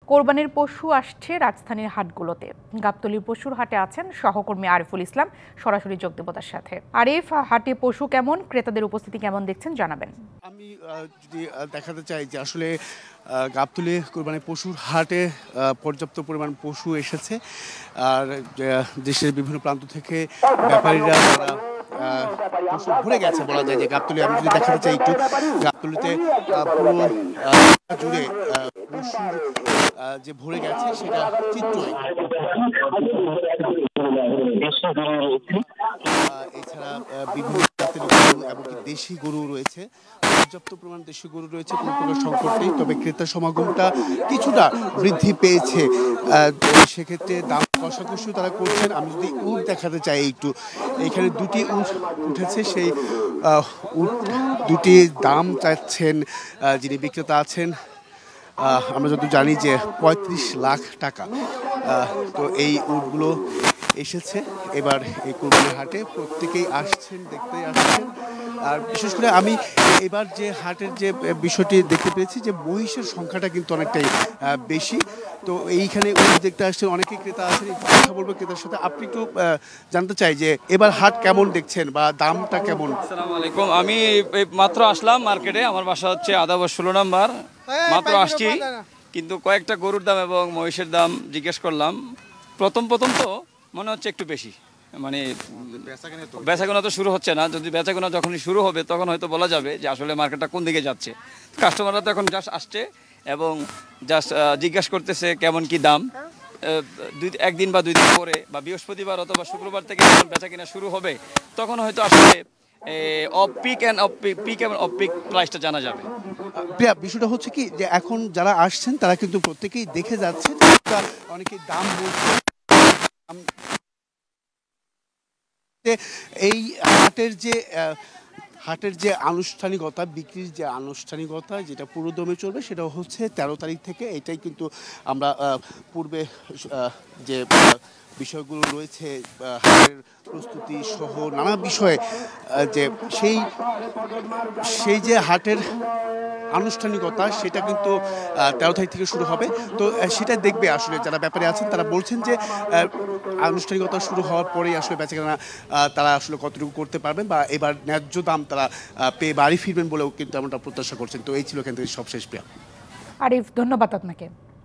কোরবানির পশু আসছে রাজধানীর হাটগুলোতে। গাবতলীর পশুর হাটে আছেন সহকর্মী আরিফুল ইসলাম, সরাসরি যোগ দেব তার সাথে। আরিফ, হাটে পশু কেমন, ক্রেতাদের উপস্থিতি কেমন দেখছেন জানাবেন। আমি যদি দেখাতে চাই যে আসলে গাবতলী কোরবানির পশুর হাটে পর্যাপ্ত পরিমাণ পশু এসেছে। আর দেশের বিভিন্ন প্রান্ত থেকে ব্যাপারীরা তারা পশু ভরে গেছে বলা যায়। যে গাবতলী আমি যদি দেখাতে চাই একটু, গাবতলীতে পুরো জুড়ে পশুর যে ভরে গেছে সেটা চিত্র। এছাড়া বিভিন্ন জাতের গরু এমনকি দেশি গরু রয়েছে, পর্যাপ্ত পরিমাণ দেশি গরু রয়েছে, কোনো প্রকার সংকট নেই। তবে ক্রেতা সমাগমটা কিছুটা বৃদ্ধি পেয়েছে। সেক্ষেত্রে দাম কষাকষি তারা করছেন। আমি যদি উট দেখাতে চাই একটু, এখানে দুটি উট উঠেছে। সেই উট দুটি দাম চাচ্ছেন যিনি বিক্রেতা আছেন, আমরা যত জানি যে ৩৫ লাখ টাকা। তো এই উটগুলো এসেছে এবার এই কোরবানির হাটে, প্রত্যেকেই আসছেন, দেখতে আসছেন। আর বিশেষ করে আমি এবার যে হাটের যে বিষয়টি দেখতে পেয়েছি যে মহিষের সংখ্যাটা কিন্তু অনেকটাই বেশি। তো এইখানে উট দেখতে আসছেন, অনেকেই ক্রেতা আছেন। কথা বলবো ক্রেতার সাথে। আপনি একটু জানতে চাই যে এবার হাট কেমন দেখছেন বা দামটা কেমন? আসসালামু আলাইকুম। আমি মাত্র আসলাম মার্কেটে, আমার বাসা হচ্ছে আদাবর 16 নম্বর। মাত্র আসছি, কিন্তু কয়েকটা গরুর দাম এবং মহিষের দাম জিজ্ঞেস করলাম। প্রথম তো মনে হচ্ছে একটু বেশি, মানে বেচাকেনা তো শুরু হচ্ছে না। যদি বেচাকেনা যখনই শুরু হবে তখন হয়তো বলা যাবে যে আসলে মার্কেটটা কোন দিকে যাচ্ছে। কাস্টমাররা তো এখন জাস্ট আসছে এবং জাস্ট জিজ্ঞাসা করতেছে কেমন কি দাম। একদিন বা 2 দিন পরে বা বৃহস্পতিবার অথবা শুক্রবার থেকে যখন বেচাকেনা শুরু হবে তখন হয়তো আসলে অফ পিক প্রাইসটা জানা যাবে। বিষয়টা হচ্ছে কি যে এখন যারা আসছেন তারা কিন্তু প্রত্যেকেই দেখে যাচ্ছেন, অনেকেই দাম বলছেন। এই হাটের যে আনুষ্ঠানিকতা, বিক্রির যে আনুষ্ঠানিকতা যেটা পুরোদমে চলবে সেটা হচ্ছে 13 তারিখ থেকে। এটাই কিন্তু আমরা পূর্বে যে বিষয়গুলো রয়েছে হাটের প্রস্তুতি সহ নানা বিষয়ে যে সেই যে হাটের আনুষ্ঠানিকতা সেটা কিন্তু 13 তারিখ থেকে শুরু হবে। তো সেটা দেখবে আসলে যারা ব্যাপারে আছেন তারা বলছেন যে আনুষ্ঠানিকতা শুরু হওয়ার পরেই আসলে বেচাকেনা তারা আসলে কতটুকু করতে পারবেন বা এবার ন্যায্য দাম তারা পেয়ে বাড়ি ফিরবেন বলেও কিন্তু এমনটা প্রত্যাশা করছেন। তো এই ছিল এখান থেকে সবশেষ প্রিয়া। আরিফ, ধন্যবাদ আপনাকে।